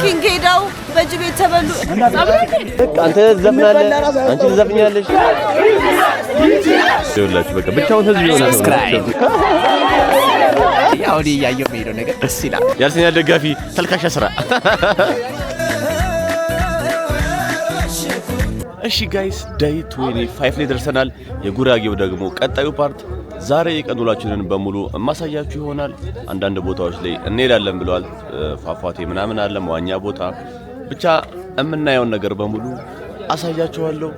ኪንጌዳው በጅብ የተበሉ አንተ ዘፍናለህ አንቺ ዘፍኛለሽ ይኸውላችሁ በቃ ብቻውን ህዝብ ይሆናል ያው ያየው ነው ነገር ደስ ይላል ያርሰናል ደጋፊ ተልካሻ ስራ እሺ ጋይስ ዴይ 25 ላይ ደርሰናል የጉራጌው ደግሞ ቀጣዩ ፓርት ዛሬ የቀኑላችንን በሙሉ ማሳያችሁ ይሆናል አንዳንድ ቦታዎች ላይ እንሄዳለን ብለዋል ፏፏቴ ምናምን አለ መዋኛ ቦታ ብቻ እምናየውን ነገር በሙሉ አሳያችኋለሁ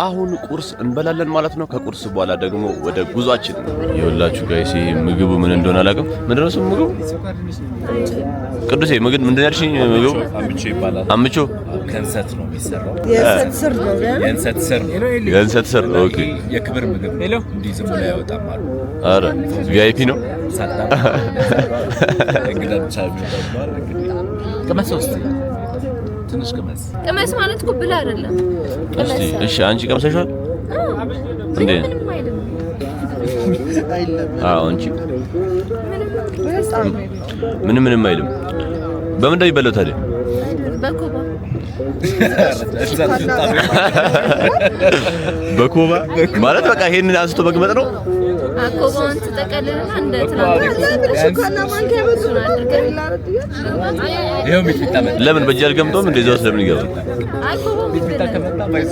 አሁን ቁርስ እንበላለን ማለት ነው ከቁርስ በኋላ ደግሞ ወደ ጉዟችን ይኸውላችሁ ጋይስ ይሄ ምግቡ ምን እንደሆነ አላውቅም ምንድነው ስሙ ምግቡ ቅዱሴ ምግብ ምንድነው ያልሽኝ ምግቡ አምቾ ይባላል አምቾ ከእንሰት ነው የሚሰራው የእንሰት ስር ኦኬ የክብር ምግብ እንዲህ ዝም ብሎ ያወጣም አሉ አረ ቪአይፒ ነው እንግዲህ ቻርጅ ተባለ እንግዲህ ከመሶስት ትንሽ ቀመስ ማለት እኮ ብላ አይደለም እሺ አንቺ ቀምሰሻል እንዴ አንቺ ምንም አይልም በምን እንደሚበላው ታዲያ በኮባ ማለት በቃ ይሄንን አንስቶ መግመጥ ነው አኮባን ተጠቀለለና እንደ ትናንትና ማንኪያ በሱን አድርገን ይሄው ሚጥሚጣ ለምን በእጅ አልገምቶም እንደዛው ስለምን ይገባል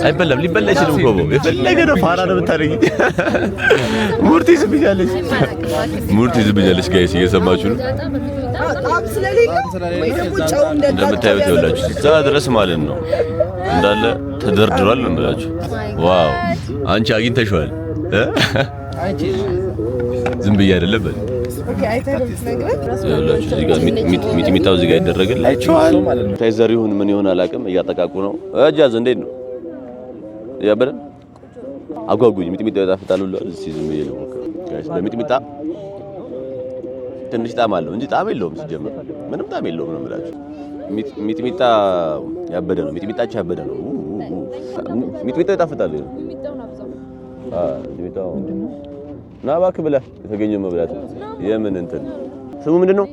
አይበላም ሊበላ ይችላል ኮቦ የፈለገ ነው ፋራ ነው ብታረጊ ሙርቲ ዝብያለሽ ጋይስ እየሰማችሁ ነው እንደምታዩት ይኸውላችሁ እዛ ድረስ ማለት ነው እንዳለ ተደርድሯል ነው የምላችሁ ዋው አንቺ አግኝተሽዋል ዝም ብዬ አይደለም በል ኦኬ አይተርስ ነግረህ እዚህ ጋር ሚጥሚጣው እዚህ ጋር ይደረግላችኋል ታይዘሪውን ምን ይሆን አላውቅም እያጠቃቁ ነው እጃዝ እንዴት ነው ያበረ አጓጉኝ ሚጥሚጣው ያጣፍጣል ሁሉ እዚህ ዝም ብዬ ነው ጋይስ በሚጥሚጣ ትንሽ ጣዕም አለው እንጂ ጣዕም የለውም ሲጀምር ምንም ጣዕም የለውም ነው የምላችሁ ሚጥሚጣ ያበደ ነው ሚጥሚጣቸው ያበደ ነው ሚጥሚጣው ያጣፍጣል ሚጥሚጣው ና እባክህ ብለህ የተገኘው መብላት የምን እንትን ስሙ ምንድነው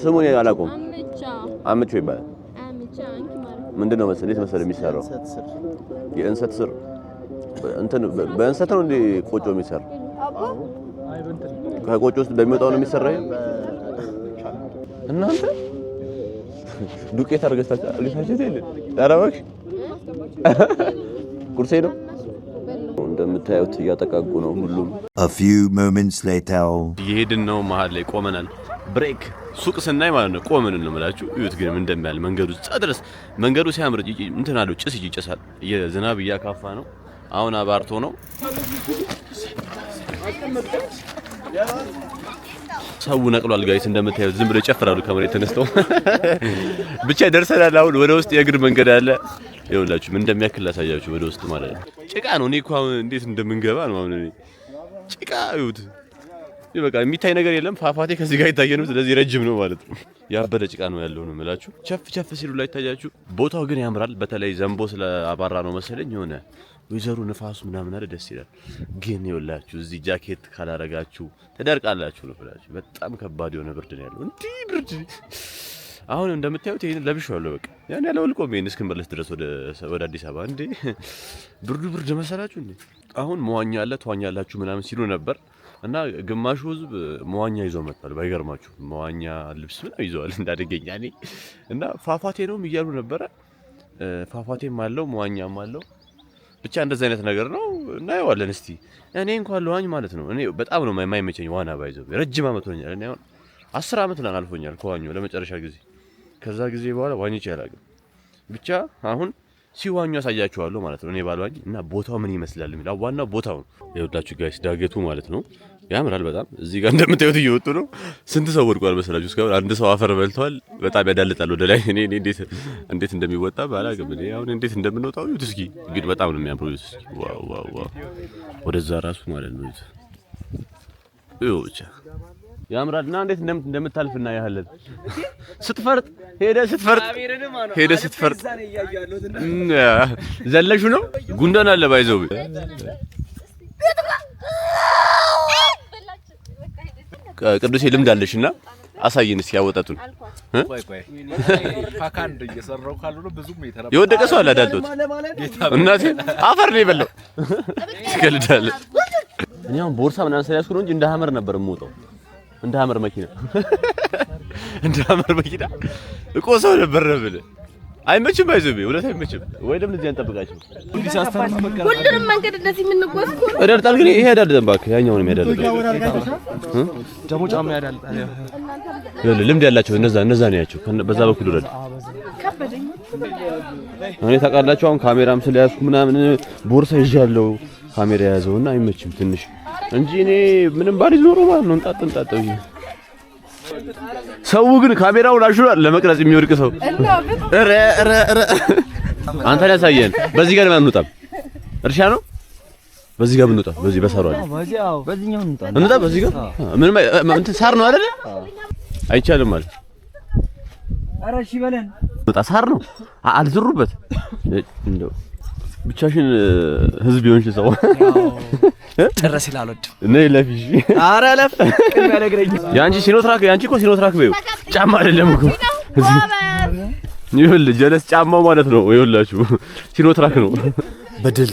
ስሙን አላውቀውም አምቾ ይባላል ምንድነው መሰለህ የሚሰራው የእንሰት ስር እንትን በእንሰት ነው እንዴ ቆጮ የሚሰራው ከቆጮ ውስጥ በሚወጣው ነው የሚሰራው እናንተ ዱቄት አርገታችሁ አይደል አራባክ ቁርሴ ነው እንደምታዩት ያጠቃቁ ነው ሁሉም a few moments later ይሄድን ነው መሃል ላይ ቆመናል ብሬክ ሱቅ ስናይ ማለት ነው ቆመን ነው ማለት እዩት ግን እንደሚያል መንገዱ ጻድረስ መንገዱ ሲያምር እንትን አለው ጭስ ይጨሳል የዝናብ ያካፋ ነው አሁን አባርቶ ነው ሰው ነቅሏል ጋይስ እንደምታዩት ዝም ብሎ ይጨፍራሉ ከመሬት ተነስተው ብቻ ደርሰናል አሁን ወደ ውስጥ የእግር መንገድ አለ ይኸውላችሁ ምን እንደሚያክል ላሳያችሁ ወደ ውስጥ ማለት ነው ጭቃ ነው እኔ እንኳን እንዴት እንደምንገባ ነው አሁን እኔ ጭቃ ይሁት በቃ የሚታይ ነገር የለም ፏፏቴ ከዚህ ጋር ይታየንም ስለዚህ ረጅም ነው ማለት ነው ያበደ ጭቃ ነው ያለው ነው የምላችሁ ቸፍ ሲሉ ላይ ታያችሁ ቦታው ግን ያምራል በተለይ ዘንቦ ስለ አባራ ነው መሰለኝ ሆነ ወይዘሩ ንፋሱ ምናምን አይደል ደስ ይላል ግን ይኸውላችሁ እዚህ ጃኬት ካላረጋችሁ ተደርቃላችሁ ነው ብላችሁ በጣም ከባድ የሆነ ብርድ ነው ያለው እንዴ ብርድ አሁን እንደምታዩት ይሄን ለብሻለሁ በቃ ያን ያለው ልቆም ይሄን እስክንመለስ ድረስ ወደ አዲስ አበባ እንዴ ብርድ መሰላችሁ እንዴ አሁን መዋኛ አለ ተዋኛላችሁ ምናምን ሲሉ ነበር እና ግማሹ ህዝብ መዋኛ ይዞ መጣል ባይገርማችሁ መዋኛ ልብስ ምናምን ይዘዋል እንዳደገኛ እኔ እና ፏፏቴ ነው ይያሉ ነበር ፏፏቴም አለው መዋኛም አለው ብቻ እንደዚህ አይነት ነገር ነው እናየዋለን እስቲ እኔ እንኳን ለዋኝ ማለት ነው እኔ በጣም ነው የማይመቸኝ ዋና ባይዘው ረጅም አመት ሆኛል እኔ አሁን 10 አመት ነው አልፎኛል ከዋኙ ለመጨረሻ ጊዜ ከዛ ጊዜ በኋላ ዋኝቼ አላውቅም ብቻ አሁን ሲዋኙ ያሳያችኋለሁ ማለት ነው እኔ ባልዋኝ እና ቦታው ምን ይመስላል የሚለው ዋናው ቦታው ነው ይኸውላችሁ ጋይስ ዳገቱ ማለት ነው ያምራል በጣም እዚህ ጋር እንደምታዩት እየወጡ ነው ስንት ሰው ወድቋል መሰላችሁ እስካሁን አንድ ሰው አፈር በልቷል በጣም ያዳልጣል ወደ ላይ እኔ እንዴት እንደሚወጣ ባላውቅም እኔ አሁን እንዴት እንደምንወጣው ይሁት እስኪ ግን በጣም ነው የሚያምረው እስኪ ዋው ወደዛ ራሱ ማለት ነው ይሁት ያምራልና እንዴት እንደምታልፍና ያህልን ስትፈርጥ ሄደ ስትፈርጥ ዘለሹ ነው ጉንዳን አለ ባይዘው ቅዱሴ ልምድ አለሽና አሳይን እስኪ ያወጣቱን ቆይ ፓካንድ እየሰራው ካልሆነ ብዙም የተረፈ የወደቀ ሰው አለ አዳልጦት እናቴ አፈር ነው የበላው ትገልዳለ እኔ አሁን ቦርሳ ምናምን ስለያዝኩ ነው እንጂ እንደ ሀመር ነበር የምወጣው እንደ ሀመር መኪና እኮ ሰው ነበር ነብል አይመችም አይዘቤ ወለታ አይመችም ወይ ለምን እዚህ አንጠብቃቸው ሁሉንም መንገድ እንደዚህ የምንጓዝ እኮ እዳልጣል ግን ይሄ አይደል ደምባክ ያኛው ነው የሚያዳልጥ ደሞ ጫማ ያዳልጣል ልምድ ያላቸው እነዛ ነው ያቸው በዛ በኩል ወረድ እኔ ታውቃላችሁ አሁን ካሜራም ስለያዝኩ ምናምን ቦርሳ ይዣለሁ ካሜራ ያዘውና አይመችም ትንሽ እንጂ እኔ ምንም ባሪ ዞሮ ማለት ነው እንጣጣው ሰው ግን ካሜራውን አሽሯል ለመቅረጽ የሚወድቅ ሰው ኧረ አንተ ያሳየን በዚህ ጋር ማን እንውጣም እርሻ ነው በዚህ ጋር ብንውጣ በዚህ በሳሯል በዚህኛው እንውጣ በዚህ ጋር ምንም እንትን ሳር ነው አይደል አይቻልም ማለት ኧረ እሺ በለን እንውጣ ሳር ነው አልዝሩበት እንደው ብቻሽን ህዝብ ይሆንሽ ሰው ጨረስ ይላልወድ ነይ ለፊሽ ኧረ ለፍ ቅም ያነግረኝ ያንቺ ሲኖትራክ በይው ጫማ አይደለም እኮ ይሁን ጀለስ ጫማው ማለት ነው ይሁንላችሁ ሲኖትራክ ነው በድል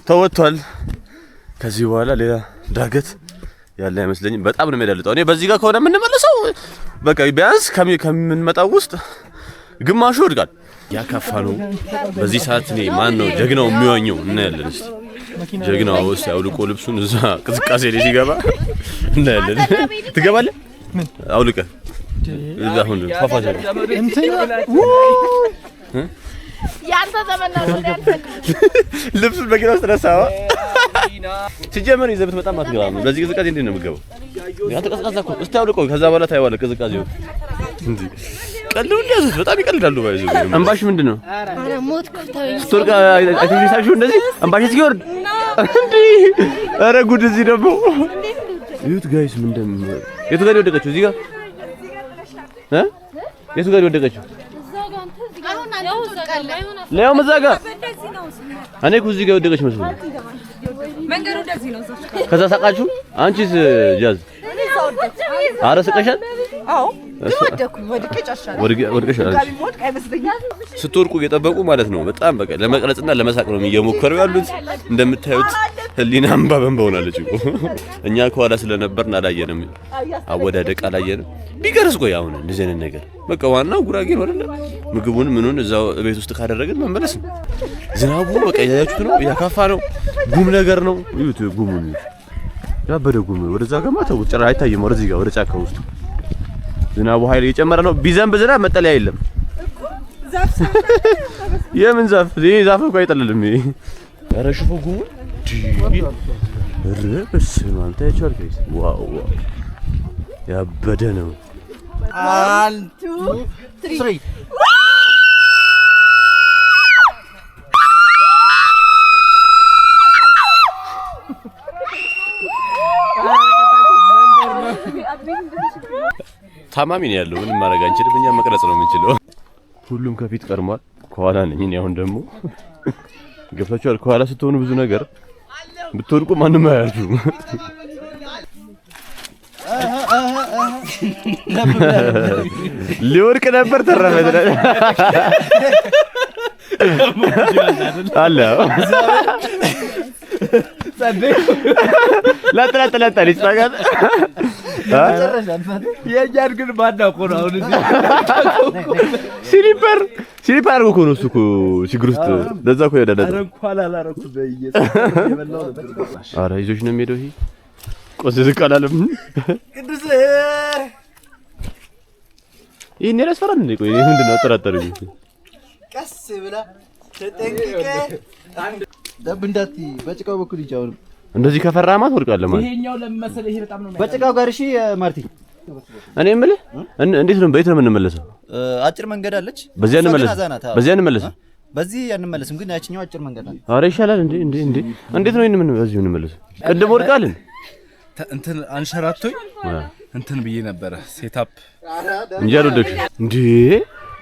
ተወጥቷል ከዚህ በኋላ ሌላ ዳገት ያለ አይመስለኝም በጣም ነው የሚያዳልጠው እኔ በዚህ ጋር ከሆነ የምንመለሰው በቃ ቢያንስ ከምንመጣው ውስጥ ግማሹ ይወድቃል ያካፋ ነው በዚህ ሰዓት እኔ ማን ነው ጀግናው የሚዋኘው እናያለን እስቲ ጀግናው ወስ ያውልቆ ልብሱን እዛ ቅዝቃዜ ላይ ሲገባ እናያለን ትገባለህ ምን አውልቀ እዛ ሁሉ ፋፋ እንትን ያንተ ዘመን ነው ልብሱን በቂና ስለሳዋ ሲጀመር ይዘብት በጣም አትገባም በዚህ ቅዝቃዜ እንዴት ነው የምገባው ያንተ ቀዝቃዛ እኮ እስቲ አውልቀው ከዛ በኋላ ታይዋለህ ቅዝቃዜው እንዴ ቀልሉ እንደዚህ በጣም ይቀልዳሉ ባይዘው አምባሽ ምንድነው አረ ሞት ከተወኝ ቱርካ አይተሽሳሹ እንደዚህ አምባሽ ሲወርድ እንዴ አረ ጉድ እዚህ ደግሞ እዩት ጋይስ ምንድን የቱ ጋር ወደቀችው እዚህ ጋር የቱ ጋር ወደቀችው ለያው መዛጋ እኔ እኮ እዚህ ጋር ወደቀች መስሎኝ መንገዱ እንደዚህ ነው ከዛ ሳቃችሁ አንቺስ ጃዝ አረ ስቀሻል አዎ ወደኩኝ ወድቄ ጫሻለሁ ወድቀሻል ስትወርቁ እየጠበቁ ማለት ነው በጣም በቃ ለመቅረጽና ለመሳቅ ነው እየሞከሩ ያሉት እንደምታዩት ህሊና አንባ በንባውናለች እኮ እኛ ከኋላ ስለነበርን አላየንም አወዳደቅ አላየንም ቢቀርስ ቆይ አሁን እንደዚህ አይነት ነገር በቃ ዋናው ጉራጌ ነው አይደል ምግቡን ምኑን እዛው ቤት ውስጥ ካደረግን መመለስ ነው ዝናቡ በቃ ያያችሁት ነው ያካፋ ነው ጉም ነገር ነው ይሁት ጉሙን ያበደ ጉም ወደዛ ጋር ማተው ጭራ አይታየም ወደዚህ ጋር ወደ ጫካ ውስጥ ዝናቡ ኃይል እየጨመረ ነው ቢዘንብ ዝናብ መጠለያ የለም የምን ዛፍ ይሄ ዛፍ እኮ አይጠልልም ይሄ ኧረ ሽፎ ጉሙ ረብስ ማንተ ያቻል ከይስ ዋው ያበደ ነው 1 2 3 ታማሚ ነው ያለው ምንም ማድረግ አንችልም እኛ መቅረጽ ነው የምንችለው ሁሉም ከፊት ቀርሟል ከኋላ ነኝ እኔ አሁን ደግሞ ገፋቻል ከኋላ ስትሆኑ ብዙ ነገር ብትወድቁ ማንንም አያርፉም ሊወርቅ ነበር ተረፈ አለ ላጥላጥላጣ ሊጻጋት የኛን ግን ባዳቆ ነው አሁን እዚህ ሲሊፐር እኮ ነው እሱ እኮ ችግር ውስጥ ለዛ እኮ ያዳዳ እንኳን አላረኩ በየሰው ኧረ ይዞሽ ነው የሚሄደው ይሄ ቆስ ዝቃላለም ቅዱስ ይሄን ያስፈራል እንዴ ቆይ ምንድን ነው አጠራጠረኝ ቀስ ብላ ተጠንቅቀ ደብንዳቲ በጭቃው በኩል ይጫው እንደዚህ ከፈራማ ትወድቃለህ ማለት ይሄኛው ለምመሰለ ይሄ በጣም ነው በጭቃው ጋር እሺ ማርቲ እኔ የምልህ እንዴት ነው በየት ነው የምንመለሰው አጭር መንገድ አለች በዚያ እንመለስ በዚህ አንመለስም ግን ያቺኛው አጭር መንገድ አለ ኧረ ይሻላል እንዴ እንዴት ነው ይሄን በዚህ እንመለስ ቅድም ወድቃልን እንትን አንሸራቶኝ እንትን ብዬ ነበር ሴትአፕ እንጂ አልወደቅሽ እንዴ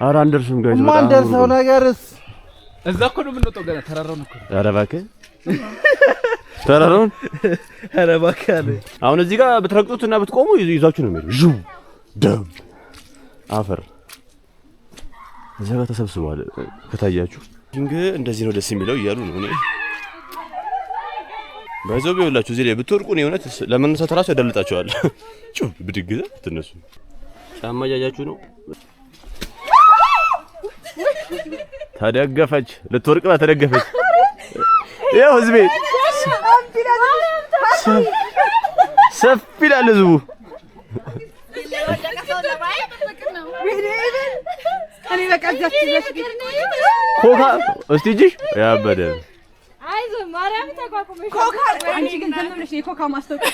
ኧረ አንደርስም ጋይስ በጣም ማን ደርሰው ነገርስ እዛ እኮ ነው የምንወጣው ገና ተራራው ነው እኮ ኧረ እባክህ ተራራውን ኧረ እባክህ አሁን እዚህ ጋር ብትረግጡትና ብትቆሙ ይዟችሁ ነው የሚሄደው። ዡ ደም አፈር እዛ ጋር ተሰብስቧል። ከታያችሁ እንግዲህ እንደዚህ ነው ደስ የሚለው እያሉ ነው። እኔ ባይዘው ቢውላችሁ እዚህ ላይ ብትወርቁ ነው የሆነት ለመነሳት ራሱ ያደልጣቸዋል። ጩ ብድግ ትነሱ ጫማ ያያችሁ ነው። ተደገፈች ልትወርቅ ተደገፈች። ያው ህዝቤ ሰፊ ይላል ህዝቡ። ኮካ እስቲ እጅሽ ያበደ አይዞህ ማርያም ተቋቁመሽ ኮካ አንቺ ግን ተመለሽ የኮካ ማስታወቂያ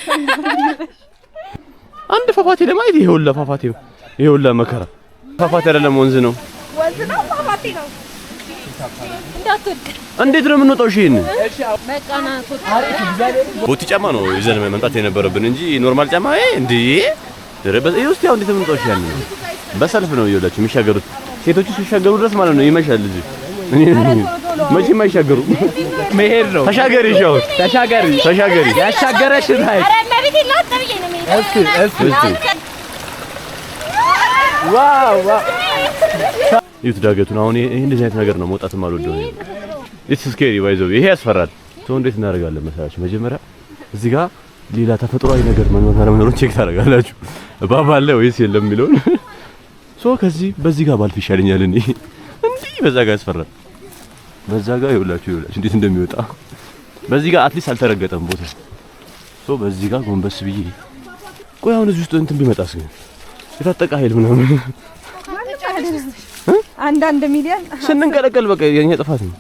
አንድ ፏፏቴ ለማየት ይሄ ሁላ ፏፏቴ ይሄ ሁላ መከራ። ፏፏቴ አይደለም ወንዝ ነው። ወንዝ ነው ፏፏቴ ነው። እንዳትወድቅ እንዴት ነው የምንወጣው? እሺ መቃና ቦቲ ጫማ ነው ይዘን መምጣት የነበረብን እንጂ ኖርማል ጫማ እንዴ ደረበ ይውስጥ ያው እንዴት የምንወጣው? እሺ ያንን በሰልፍ ነው ይኸውላችሁ የሚሻገሩት ሴቶቹ ሲሻገሩ ድረስ ማለት ነው ይመሻል። እዚህ መቼ የማይሻገሩ መሄድ ነው። ተሻገሪ ሻው ተሻገሪ ተሻገሪ ያሻገረሽ ታይ ዋው ዋው ይት ዳገቱን አሁን ይሄ እንደዚህ አይነት ነገር ነው መውጣትም አልወደው ነው። ኢትስ ስኬሪ ባይዘው ይሄ ያስፈራል። ሰው እንዴት እናደርጋለን መሰላችሁ? መጀመሪያ እዚህ ጋር ሌላ ተፈጥሯዊ ነገር መኖሩን ቼክ ታደርጋላችሁ። እባብ አለ ወይስ የለም የሚለውን ሶ ከዚህ በዚህ ጋር ባልፍ ይሻለኛል። እንዴ እንዴ በዛ ጋር ያስፈራል። በዛ ጋር ይውላችሁ እንዴት እንደሚወጣ በዚህ ጋር አትሊስት አልተረገጠም ቦታ ሶ በዚህ ጋር ጎንበስ ብዬ ቆይ አሁን እዚህ ውስጥ እንትን ቢመጣስ ግን የታጠቀ ኃይል ምናምን አንዳንድ ሚሊዮን ስንንቀለቀል በቃ የኛ ጥፋት ነው።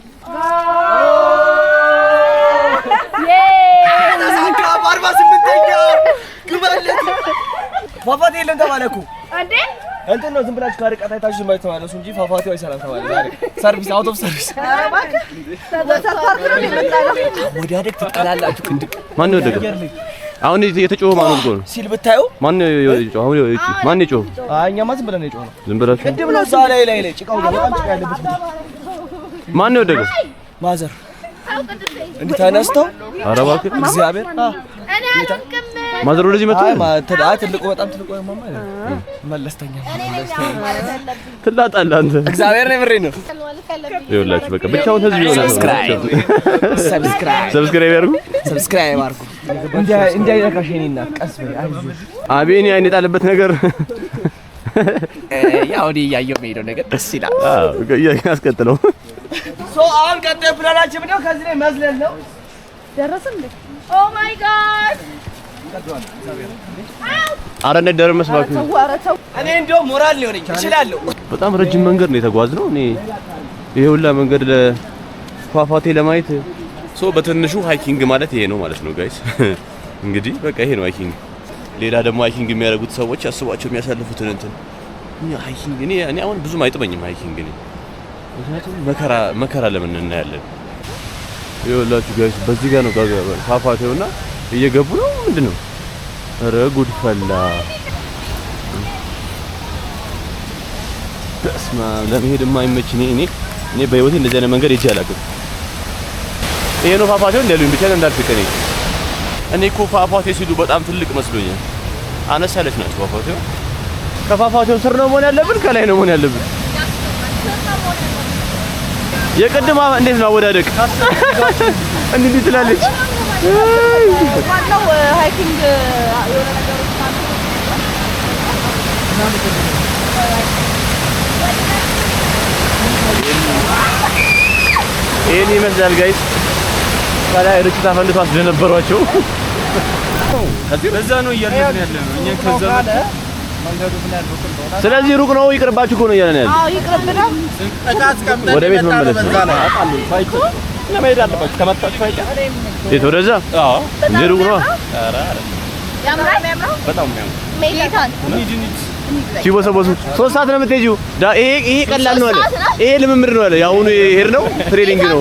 ፏፏቴ የለም ተባለኩ እንዴ እንትን ነው ዝም ብላችሁ ካርቀት አይታችሁ ዝም ብላችሁ ተመለሱ እንጂ ፏፏቴው አይሰራም ተባለ። ዛሬ ሰርቪስ አውት ኦፍ ሰርቪስ ወዲያደግ ትጠላላችሁ። ማን ነው ወደቀ? አሁን የተጮኸው ማን ነው ሲል ብታዩ ማን ነው የጮኸው? አሁን ማን ነው የጮኸው? እኛማ ዝም ብለን ነው የጮኸው። ዝም ብላችሁ ቅድም ነው እዛ ላይ ጭቃው በጣም ጭቃ ያለበት ማን ነው ወደቀ? ማዘር እንዴ ተነስተው ኧረ እባክህ እግዚአብሔር እኔ አልቅም ማዘር ወደዚህ መጣ። ትልቁ በጣም ትልቁ ማማ መለስተኛ ትላጣለህ አንተ። እግዚአብሔር ነው ምሬ ነው። ይኸውላችሁ በቃ ብቻውን ህዝብ ይሆናል። ሰብስክራይብ ያርጉ፣ ሰብስክራይብ አድርጉ። እንዴ አይነካሽ የኔና ቀስ በይ አይዞሽ። አቤኔ አይን የጣለበት ነገር ያው እኔ እያየሁ የምሄደው ነገር ደስ ይላል። አዎ ያስቀጥለው። ሶ አሁን ቀጣይ ፕላናችን ምንድነው? ከዚህ ላይ መዝለል ነው። ደረስን እንዴ? ኦ ማይ ጋድ ኧረ እንደደረስ መስባክ እኔ እንደው ሞራል ሊሆነኝ እችላለሁ። በጣም ረጅም መንገድ ነው የተጓዝነው። እኔ ይሄ ሁላ መንገድ ለፏፏቴ ለማየት ሶ በትንሹ ሃይኪንግ ማለት ይሄ ነው ማለት ነው ጋይስ። እንግዲህ በቃ ይሄ ነው ሃይኪንግ። ሌላ ደግሞ ሃይኪንግ የሚያደርጉት ሰዎች አስቧቸው የሚያሳልፉትን እንትን ሃይኪንግ እኔ አሁን ብዙም አይጥመኝም ሃይኪንግ እኔ ምክንያቱም መከራ ለምን እናያለን። ይኸውላችሁ ጋይስ በዚህ ጋር ነው ፏፏቴውና እየገቡ ነው ምንድነው? ኧረ ጉድ ፈላ። በስመ አብ ለመሄድ የማይመች እኔ በህይወቴ እንደዚህ አይነት መንገድ ሄጄ አላውቅም። ይሄ ነው ፏፏቴው እንደሉኝ ብቻ እንዳልፍከኝ። እኔ እኮ ፏፏቴ ሲሉ በጣም ትልቅ መስሎኛል። አነስ ያለች ናት ፏፏቴው። ከፏፏቴው ስር ነው መሆን ያለብን ከላይ ነው መሆን ያለብን? የቅድማ እንዴት ነው አወዳደቅ? እንዴት ትላለች? ማነው ሃይኪንግ የሆነ ነገሮች ይሄን ይመስላል ጋይስ። ከላይ ርችት አፈንድቶ አስደነበሯቸው። በዛ ነው እያልን ያለነው እኛ ከዛ ስለዚህ ሩቅ ነው ይቅርባችሁ እኮ ነው እያልን ያለ። አዎ ይቅርብና ወደ ቤት መመለስ ነው። ለመሄድ አለባችሁ ከመጣችሁ አይቀር የት ወደዛ? አዎ እንዴ ሩቅ ነው። ያምራል በጣም ነው ሜታን ሲቦሰቦሱ 3 ሰዓት ነው የምትሄጂው። ይሄ ቀላል ነው አለ። ይሄ ልምምድ ነው አለ። ያሁኑ ሄድ ነው ትሬኒንግ ነው።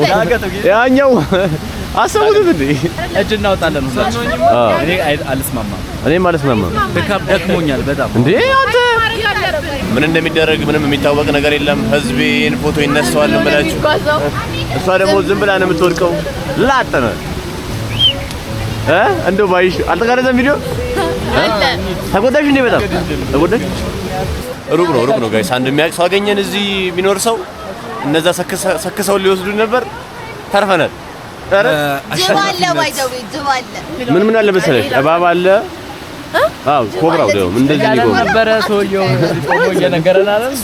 ያኛው አሰቡት እንዴ እጅ እናወጣለን ነው። እኔ አልስማማም። እኔም አልስማማም። ደክሞኛል በጣም እንዴ አንተ ምን እንደሚደረግ ምንም የሚታወቅ ነገር የለም። ህዝቤን ፎቶ ይነሳዋል ብላችሁ እሷ ደግሞ ዝም ብላ ነው የምትወድቀው። ላጠነ እንደው ባይሽ አልተቀረጸም ቪዲዮ ተጎዳሽ እንዴ? በጣም ተጎዳሽ። ሩቅ ነው ጋይስ። አንድ የሚያውቅ ሰው አገኘን እዚህ የሚኖር ሰው። እነዛ ሰክሰው ሊወስዱ ነበር። ተርፈናል። አረ ጅባለ ባይደው ጅባለ ምን አለ መሰለሽ? እባብ አለ። አው ኮብራው ነው እንደዚህ ሊቆም ነበረ ሰውየው ቆሞ እየነገረን አይደል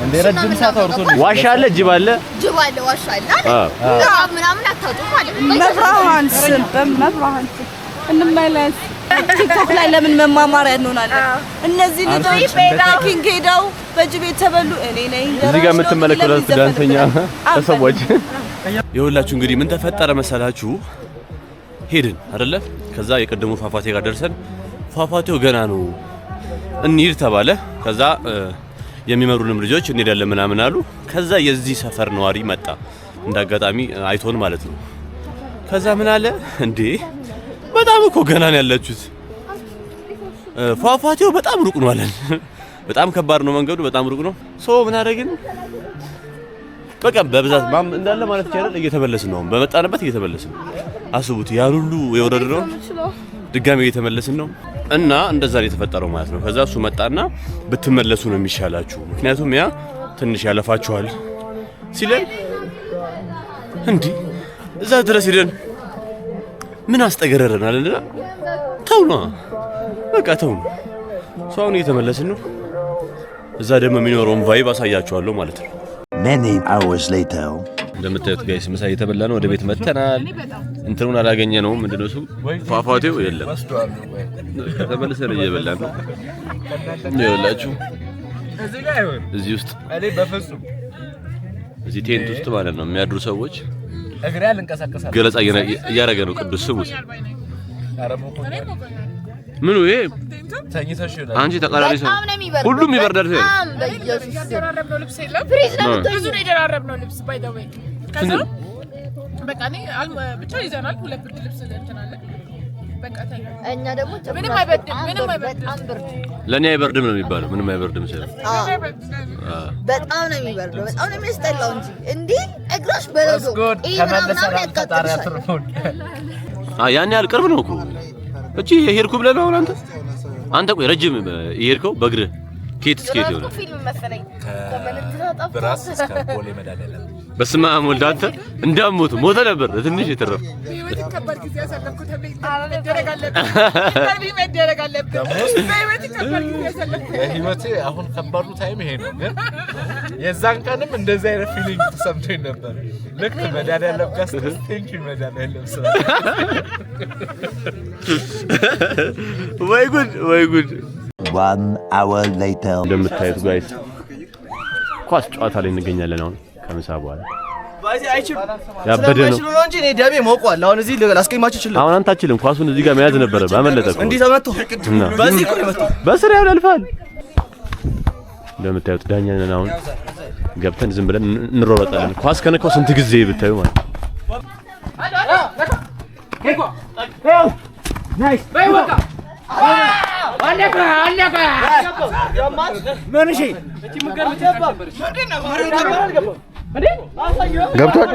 እንዴ? ረጅም ሰዓት አውርቶ ዋሻ አለ፣ ጅብ አለ፣ ዋሻ አለ አይደል? ምናምን አታውጡ ማለት ነው። መብራሃን እንመለስ። ቲክቶክ ላይ ለምን መማማሪያ እንሆናለን? እነዚህ ልጆች ኪንግ ሄደው በጅብ የተበሉ እኔ ነኝ። እዚህ ጋር የምትመለከቱት ዳንሰኛ ተሰዎች ይኸውላችሁ እንግዲህ ምን ተፈጠረ መሰላችሁ? ሄድን አይደለ? ከዛ የቀደሙ ፏፏቴ ጋር ደርሰን ፏፏቴው ገና ነው እንሂድ ተባለ። ከዛ የሚመሩንም ልጆች እንሄዳለን ምናምን አሉ። ከዛ የዚህ ሰፈር ነዋሪ መጣ እንዳጋጣሚ አይቶን ማለት ነው። ከዛ ምን አለ እንዴ በጣም እኮ ገና ነው ያላችሁት፣ ፏፏቴው በጣም ሩቅ ነው አለን። በጣም ከባድ ነው መንገዱ፣ በጣም ሩቅ ነው። ምን አደረግን? በቃ በብዛት እንዳለ ማለት ይችላል እየተመለስን ነው። በመጣንበት እየተመለስን አስቡት። ያን ሁሉ የወረድነው ድጋሜ እየተመለስን ነው። እና እንደዛ ነው የተፈጠረው ማለት ነው። ከዛ እሱ መጣና ብትመለሱ ነው የሚሻላችሁ፣ ምክንያቱም ያ ትንሽ ያለፋችኋል ሲለን እንዴ እዛ ድረስ ሄደን ምን አስጠገረረን አለና ተውና በቃ ተውና አሁን እየተመለስን ነው። እዛ ደግሞ የሚኖረውን ቫይብ አሳያችኋለሁ ማለት ነው። Many hours later. እንደምታዩት ጋይስ ምሳ እየተበላ ነው። ወደ ቤት መተናል። እንትኑን አላገኘነውም። ምንድነው እሱ ፏፏቴው የለም። ተመልሰን እየበላን ነው። ይኸውላችሁ እዚህ ውስጥ እዚህ ቴንት ውስጥ ማለት ነው የሚያድሩ ሰዎች እግሬ አልንቀሳቀሳለሁ ገለጻ እያደረገ ነው። ቅዱስ ስሙት። ምኑ ይሄ ተኝተሽ ይላል። አንቺ ተቃራኒ ሰው ሁሉም ይበርዳል። በጣም በኢየሱስ የደራረብነው ልብስ የለም። ብዙ ነው የደራረብነው ልብስ ባይ ዘ ዌይ። ከዛ በቃ እኔ ብቻ ይዘናል። ሁለት ብርድ ልብስ እንተናለን። በቃ ታኛ እኛ ደግሞ ምንም አይበርድም። በጣም ብርድ ለኔ አይበርድም ነው የሚባለው። ምንም አይበርድም ሲል በጣም ነው የሚበርደው። በጣም ነው የሚያስጠላው እንጂ እንዴ እግሮሽ በረዶ ምናምን ያቃጥልሻል። ያን ያህል ቅርብ ነው እኮ እቺ የሄድኩ ብለህ ነው አንተ ቆይ ረጅም የሄድከው በእግርህ ኬት ስኬት ይሆናል። ፊልም መሰለኝ ብራስ እስከ ቦሌ መድኃኒዓለም በስመ አብ ወልድ አንተ እንዳሞት ሞተ ነበር ትንሽ የተረፈ ህይወት ከባድ ጊዜ ያሳለፍኩት መደረግ አለበት። የህይወቴ አሁን ከባዱ ታይም ይሄ ነው። ግን የዛን ቀንም እንደዚህ አይነት ፊሊንግ ተሰምቶኝ ነበር። ልክ መድኃኒዓለም ጋር ስትንኪ መድኃኒዓለም ስራ ወይ ጉድ 1 hour later. እንደምታዩት ጋይስ ኳስ ጨዋታ ላይ እንገኛለን። አሁን ከምሳ በኋላ ያበደ ነው እንጂ እኔ ደሜ ሞቋል። አሁን እዚህ ላስቀይማችሁ ይችላል። አሁን አንተ አትችልም። ኳሱን እዚህ ጋር መያዝ ነበረ። ባመለጠ እኮ እንዴ ተመቶ በዚህ እኮ ተመቶ በስራ ያልፋል። እንደምታዩት ዳኛ ነን። አሁን ገብተን ዝም ብለን እንሮረጣለን። ኳስ ከነካው ስንት ጊዜ ብታዩ ማለት ናይስ በይወቃ አለቀ ምን እሺ እቺ ምገር ምትነበርሽ ገብቷል።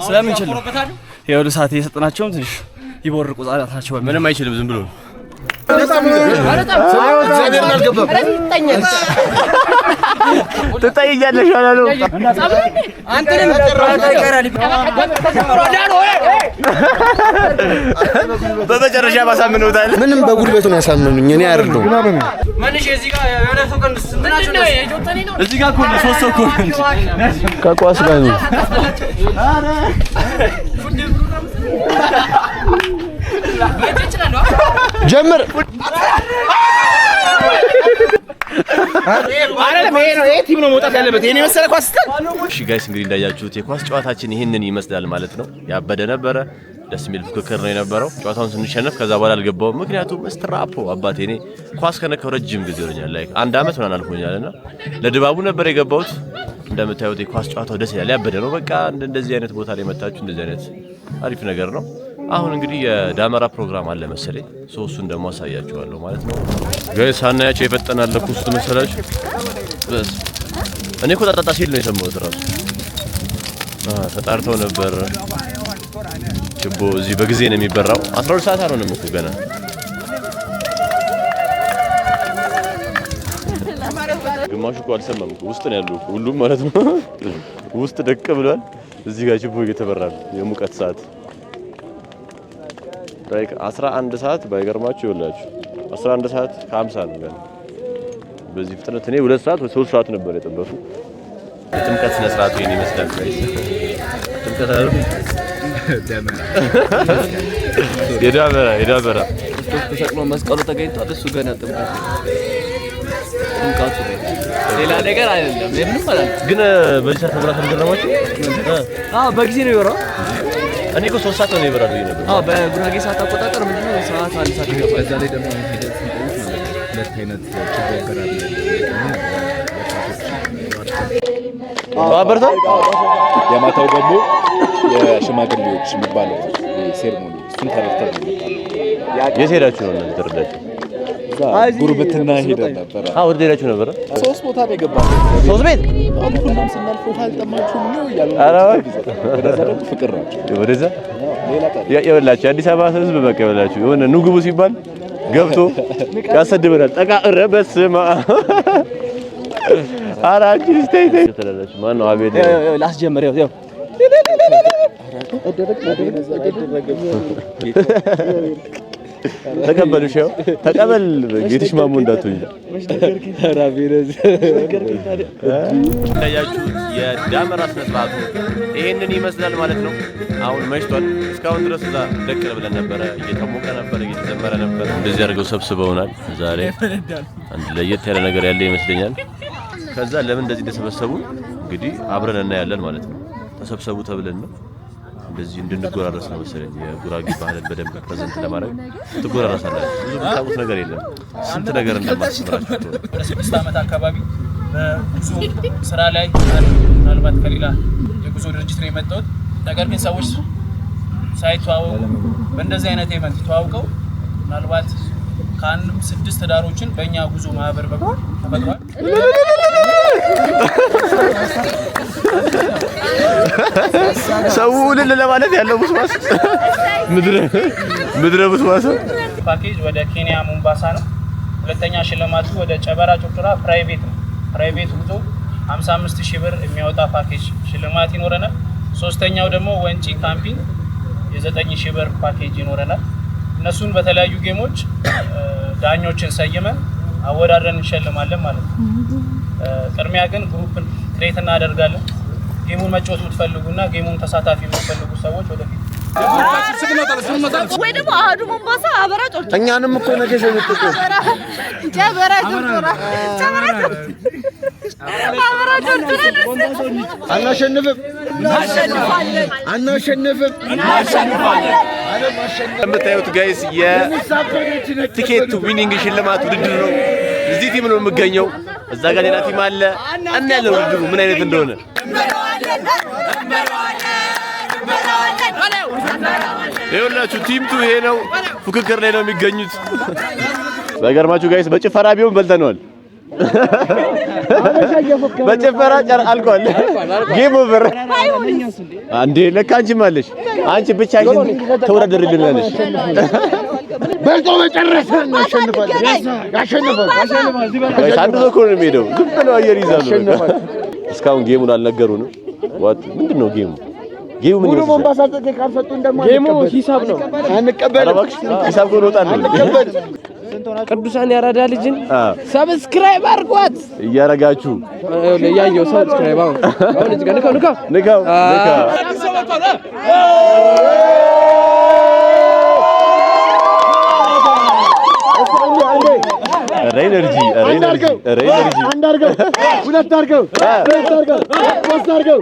ስለምንችል የወደ ሰዓት እየሰጠናቸው ትንሽ ይቦርቁ ጻላት ናቸው። ምንም አይችልም። ዝም ብሎ ትጠይኛለሽ አላለው። አንተንም በመጨረሻ ማሳምነውታል። ምንም በጉልበቱ ነው ያሳመኑኝ። እኔ አይደለሁም። ማንሽ እዚህ ጋር የሆነ ሰው ቀን ምናችሁ ነው እዚህ ጋር እኮ ሶስት ሰው እኮ ከኳስ ጋር ነው። አረ ጀምር አይደለም ይሄ ቲም ነው መውጣት ያለበት የኔ መሰለ ኳስ እሺ ጋይስ እንግዲህ እንዳያችሁት የኳስ ጨዋታችን ይሄንን ይመስላል ማለት ነው ያበደ ነበረ ደስ የሚል ፍክክር ነው የነበረው ጨዋታውን ስንሸነፍ ከዛ በኋላ አልገባውም ምክንያቱም ስትራፖ አባቴ እኔ ኳስ ከነከው ረጅም ጊዜ ሆኛል ላይክ አንድ አመት ሆናል አልፎኛልና ለድባቡ ነበር የገባሁት እንደምታዩት የኳስ ጨዋታው ደስ ይላል ያበደ ነው በቃ እንደዚህ አይነት ቦታ ላይ መጣችሁ እንደዚህ አይነት አሪፍ ነገር ነው አሁን እንግዲህ የዳመራ ፕሮግራም አለ መሰለኝ ሶስቱን ደግሞ አሳያችኋለሁ ማለት ነው ጋይስ አናያቸው የፈጠናል ለኩስቱ መሰላችሁ በስ እኔ እኮ ታጣጣ ሲል ነው የሰማሁት ራሱ ተጣርተው ነበር ችቦ እዚህ በጊዜ ነው የሚበራው 12 ሰዓት አልሆነም እኮ ገና ግማሹ እኮ አልሰማም እኮ ውስጥ ነው ያለው ሁሉም ማለት ነው ውስጥ ደቅ ብሏል እዚህ ጋር ችቦ እየተበራ ነው የሙቀት ሰዓት ላይክ 11 ሰዓት ባይገርማችሁ ይኸውላችሁ 11 ሰዓት ከ50 ነው ገና በዚህ ፍጥነት እኔ 2 ሰዓት ወይ 3 ሰዓት ነበር የጠበፉ ጥምቀት ስነ ስርዓቱ ይሄን ይመስላል ጥምቀት አለ የዳበራ ተሰቅሎ መስቀሉ ተገኝቷል እሱ ገና ጥምቀቱ ሌላ ነገር አይደለም ምንም ማለት ግን በዚህ ሰዓት መብራት እንደገረማችሁ በጊዜ ነው የወራው እኔ እኮ 3 ሰዓት ነው የበራው ነበር በጉራጌ ሰዓት አቆጣጠር ምንድነው ሰዓት አንድ ሰዓት ይገባል እዛ ላይ ደግሞ ሂደት ሁለት አይነት ችግር ይገራል አበርታ የማታው ደግሞ የሽማግሌዎች የሚባለው ሴርሞኒ እሱን ተረፍተን የሴዳችሁ ነው ተረዳችሁ ጉርብትና ሄደን ነበር ወደ ሄዳችሁ ነበር 3 ቦታ ነው የገባው 3 ቤት ሁሉም ስናልፍ ውሃ አልጠማችሁም ነው ያለው ወደዛ ደግሞ ፍቅር ናቸው ወደዛ ይኸውላችሁ አዲስ አበባ ህዝብ በቃ ይኸውላችሁ የሆነ ንጉቡ ሲባል ገብቶ ያሰድበናል ጠቃ ረበስማ አራጂ ስቴይ ተላላችሁ ማን ነው አቤት ላስጀምር ያው ተቀበሉ ሸው ተቀበል ጌትሽ ማሙ እንዳትሆኝ ራቢረዝ ታያችሁ የዳመራ ስነ ስርዓቱ ይሄንን ይመስላል ማለት ነው አሁን መሽቷል እስካሁን ድረስ እዛ ደቅል ብለን ነበር እየተሞቀ ነበር እየተዘመረ ነበር እንደዚህ አድርገው ሰብስበውናል ዛሬ አንድ ለየት ያለ ነገር ያለ ይመስለኛል ከዛ ለምን እንደዚህ ተሰበሰቡ እንግዲህ አብረን እናያለን ማለት ነው ተሰብሰቡ ተብለን ነው እንደዚህ እንድንጎራረስ ነው መሰለኝ የጉራጌ ባህልን በደንብ ፕሬዘንት ለማድረግ ትጎራረሳላችሁ ብዙ ታውቁት ነገር የለም ስንት ነገር እንደማስመራችሁ ወደ 6 አመት አካባቢ በጉዞ ስራ ላይ ምናልባት ከሌላ የጉዞ ድርጅት ነው የመጣሁት ነገር ግን ሰዎች ሳይተዋወቁ በእንደዚህ አይነት ኢቨንት ተዋውቀው ምናልባት ከአንድም 6 ዳሮችን በእኛ ጉዞ ማህበር በኩል ተፈጥሯል ሰው ልል ለማለት ያለው ቡስማስ ምድረ ቡስማስ ፓኬጅ ወደ ኬንያ ሞምባሳ ነው ሁለተኛ ሽልማቱ ወደ ጨበራ ጮርቶራ ፕራይቬት ጉዞ 55000 ብር የሚያወጣ ፓኬጅ ሽልማት ይኖረናል ሶስተኛው ደግሞ ወንጪ ካምፒንግ የ9000 ብር ፓኬጅ ይኖረናል እነሱን በተለያዩ ጌሞች ዳኞችን ሰይመን አወዳድረን እንሸልማለን ማለት ነው ቅድሚያ ግን ግሩፕን ክሬት እናደርጋለን ጌሙን መጫወት የምትፈልጉና ጌሙን ተሳታፊ የምትፈልጉ ሰዎች ወደፊት ወይ ደግሞ አዱ ሞምባሳ አበራ ጮርቶ እኛንም እኮ ነገ ሸምጥቶ ጨበራ ጮርቶ አናሸንፍም የምታዩት ጋይስ የቲኬት ዊኒንግ ሽልማት ውድድር ነው እዚህ ቲም ነው የምገኘው እዛ ጋር ሌላ ቲም አለ እና ያለው ውድድሩ ምን አይነት እንደሆነ ይኸውላችሁ ቲምቱ ይሄ ነው ፉክክር ላይ ነው የሚገኙት ባይገርማችሁ ጋይስ በጭፈራ ቢሆን በልተነዋል በጭፈራ አልቋል ጌም ኦቨር አንዴ ለካ አንቺም አለሽ አንቺ ብቻሽን ተወዳደርልናለሽ በልጦ መጨረሻ ያሸንፋል ጋይስ አንድ ሰው እኮ ነው የሚሄደው ዝም ብለው አየር ይዛሉ እስካሁን ጌሙን አልነገሩንም ዋት ምንድነው ጌሙ ምን ነው ሞምባሳ ካልፈጡን ደግሞ ጌሙ ሂሳብ ነው አንቀበልም ሂሳብ ነው ወጣልን ቅዱሳን ያራዳ ልጅን ሰብስክራይብ አድርጓት እያረጋችሁ ለያየው ሰብስክራይብ አሁን እዚህ ጋር ንካው ኤነርጂ አንድ አድርገው ሁለት አድርገው ሶስት አድርገው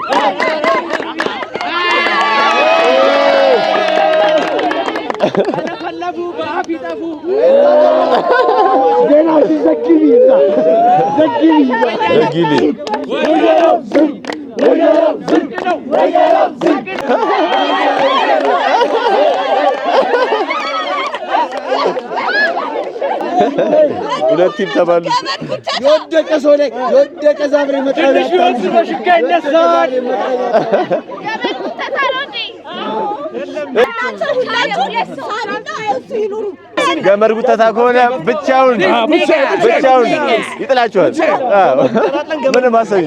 ሁለት ቲም ተባሉ። የወደቀ ሰው ላይ የወደቀ ዛብሬ መጣው ገመድ ጉተታ ከሆነ ብቻውን ይጥላቸዋል። ምንም አሰኝ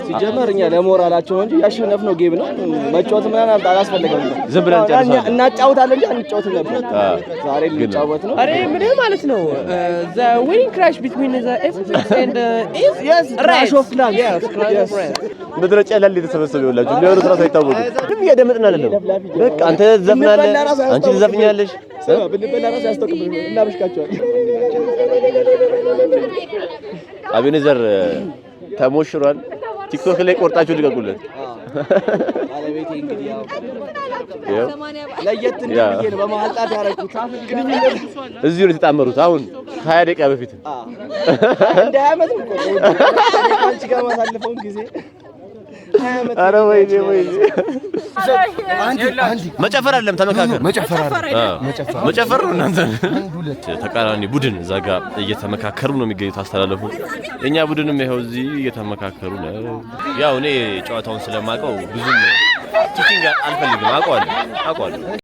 ሲጀመር እኛ ለሞራላቸው እንጂ ያሸነፍነው ጌም ነው። መጫወት ምናምን አላስፈለገም። ዝም ብለን ጨርሰናል። እናጫውታለን እንጂ አንጫወትም ነበር። ዛሬ ልንጫወት ነው። አሬ ምን ማለት ነው? the winning crash between the F6 and is yes crash of clans yes ምድረ ጨላል የተሰበሰበ ይኸውላችሁ ሊወሩት ራሱ አይታወቅም። ግን እየደመጥን አይደለም። በቃ አንተ ዘፍናለህ፣ አንቺ ዘፍኛለሽ። ብንበላ ራሱ ያስተውቅም እናብሽካቸዋል። አቤኔዘር ተሞሽሯል። ቲክቶክ ላይ ቆርጣችሁ ልቀቁለት። ባለቤቴ እንግዲህ ያው ለየት እንደሚል በማልጣት ያረኩት ግንኙነት እዚሁ ነው የተጣመሩት። አሁን 20 ደቂቃ በፊት እንደ አመት ነው አንቺ ጋር ማሳለፈውን ጊዜ አረ ወይኔ መጨፈር አይደለም ተመካከር። መጨፈር ነው። እናንተ ተቃራኒ ቡድን እዛ ጋር እየተመካከሩ ነው የሚገኙት። አስተላለፉ የኛ ቡድንም ይኸው እዚህ እየተመካከሩ ነው። ያው እኔ ጨዋታውን ስለማውቀው ብዙም ቲቺንግ አልፈልግም። አውቀዋለሁ።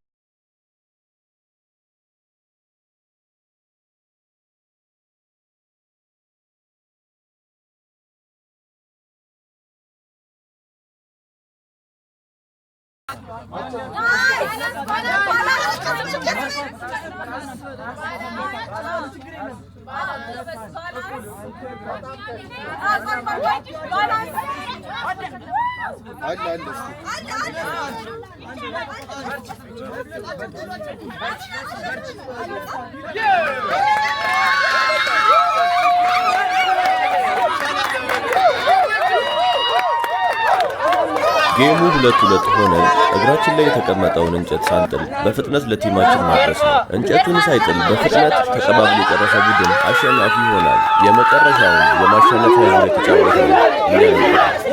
ጌሙ 2-2 ሆነ። እግራችን ላይ የተቀመጠውን እንጨት ሳንጥል በፍጥነት ለቲማችን ማድረስ ነው። እንጨቱን ሳይጥል በፍጥነት ተቀባብሎ የጨረሰ ቡድን አሸናፊ ይሆናል። የመጨረሻውን የማሸነፊያ ዙር የተጫወተ ነው።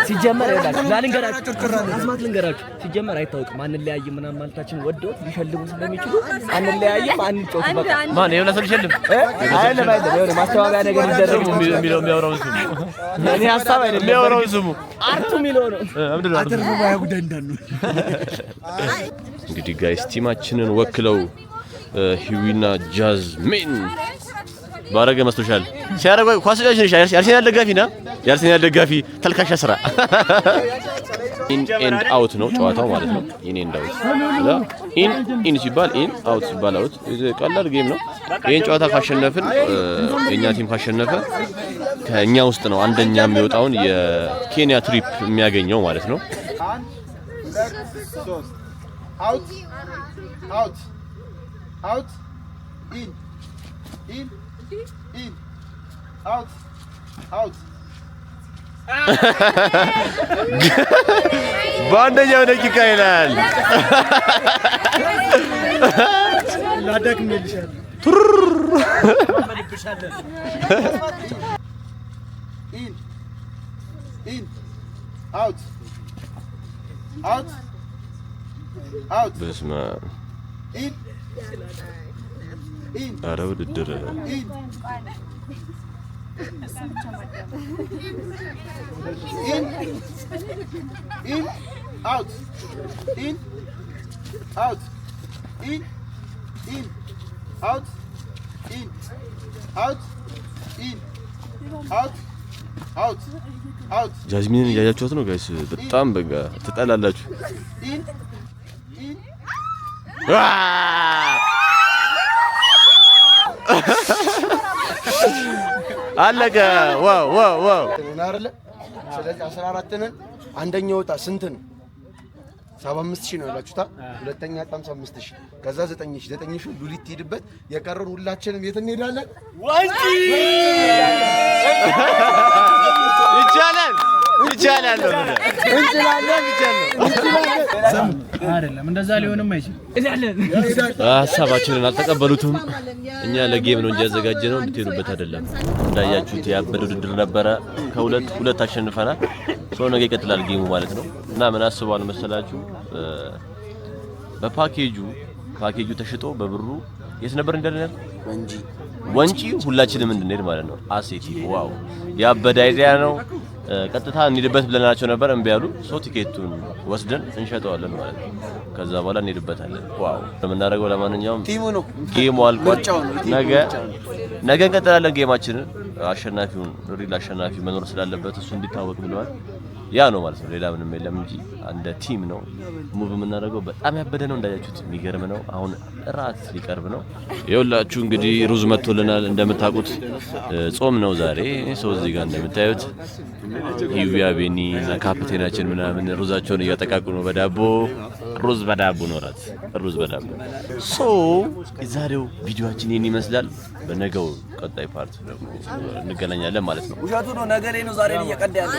ሲጀመር ይላችሁ ልንገራችሁ ሲጀመር አይታወቅም። አንለያይ ምናምን ማለታችን ወደው ሊሸልሙ ስለሚችሉ አንለያይም፣ አንጮት በቃ ማን የሆነ ሰው ሊሸልም አይደለም የሆነ ማስተባበያ ነገር ይደረግ የሚያወራው ስሙ እኔ ሀሳብ አይደለም የሚያወራው ስሙ አርቱ የሚለው ነው። አተርፈው ጉዳይ እንዳሉ እንግዲህ ጋይስ ቲማችንን ወክለው ሂዊና ጃዝሚን ባረገ መስሎሻል ሲያረጋ ኳስ ጃጅ ያርሰናል ደጋፊ ና ያርሰናል ደጋፊ ተልካሻ ስራ ኢን ኤንድ አውት ነው ጨዋታው ማለት ነው። ኢን ኤንድ አውት ኢን ሲባል ኢን አውት ሲባል አውት ቀላል ጌም ነው። ይሄን ጨዋታ ካሸነፍን የኛ ቲም ካሸነፈ ከኛ ውስጥ ነው አንደኛ የሚወጣውን የኬንያ ትሪፕ የሚያገኘው ማለት ነው። አውት አውት አውት ኢን ኢን in out out በአንደኛው ደቂቃ ይላል ላዳግምልሻል in in out out out በስመ አብ in in ኧረ ውድድር in in out in out in out in out in out out out ጃዝሚንን እያያችሁት ነው ጋይስ። በጣም በቃ ትጠላላችሁ። in in አለቀ። ዋው ዋው ዋው አይደለ? ስለዚህ 14 ነን። አንደኛው ወጣ ስንት ነው? 75,000 ነው ያላችሁታ። ሁለተኛ ዕጣ 55,000 ከዛ 9,000 ሉሊት ትሄድበት። የቀረን ሁላችንም የት እንሄዳለን? ዋንጪ ይቻላል እንችላለን አይደለም እንደዛ ሊሆንም አይችልም። ሀሳባችንን አልተቀበሉትም። እኛ ለጌም ነው እንጂ ያዘጋጀነው እንድትሄዱበት አይደለም። እንዳያችሁት ያበደ ውድድር ነበረ። ከሁለት አሸንፈናል። ሰው ነገ ይቀጥላል ጌሙ ማለት ነው። እና ምን አስበዋል መሰላችሁ? በፓኬጁ ተሽጦ በብሩ የት ነበር እንደነበር ወንጪ ሁላችንም እንድንሄድ ማለት ነው። አሴቲ ዋው ያበደ አይዲያ ነው። ቀጥታ እንሄድበት ብለናቸው ነበር እምቢ ያሉ። ሶ ቲኬቱን ወስደን እንሸጠዋለን ማለት ነው። ከዛ በኋላ እንሄድበታለን። ዋው ለምናደርገው ለማንኛውም ቲሙ ነው ጌሙ አልቋል። ነገ እንቀጥላለን ጌማችንን። አሸናፊውን ሪል አሸናፊ መኖር ስላለበት እሱ እንዲታወቅ ብለዋል። ያ ነው ማለት ነው። ሌላ ምንም የለም እንጂ አንደ ቲም ነው ሙቭ የምናደርገው። በጣም ያበደ ነው እንዳያችሁት፣ የሚገርም ነው። አሁን እራት ሊቀርብ ነው። ይኸውላችሁ እንግዲህ ሩዝ መጥቶልናል። እንደምታውቁት ጾም ነው ዛሬ። ሰው እዚህ ጋር እንደምታዩት ሂዊያ ቤኒ እና ካፕቴናችን ምናምን ሩዛቸውን እያጠቃቁ ነው በዳቦ። ሩዝ በዳቦ ነው እራት፣ ሩዝ በዳቦ። ሶ የዛሬው ቪዲዮአችን ይሄን ይመስላል። በነገው ቀጣይ ፓርት ደግሞ እንገናኛለን ማለት ነው። ውሸቱ ነው ነገ ላይ ነው ዛሬ እየቀዳ ያለ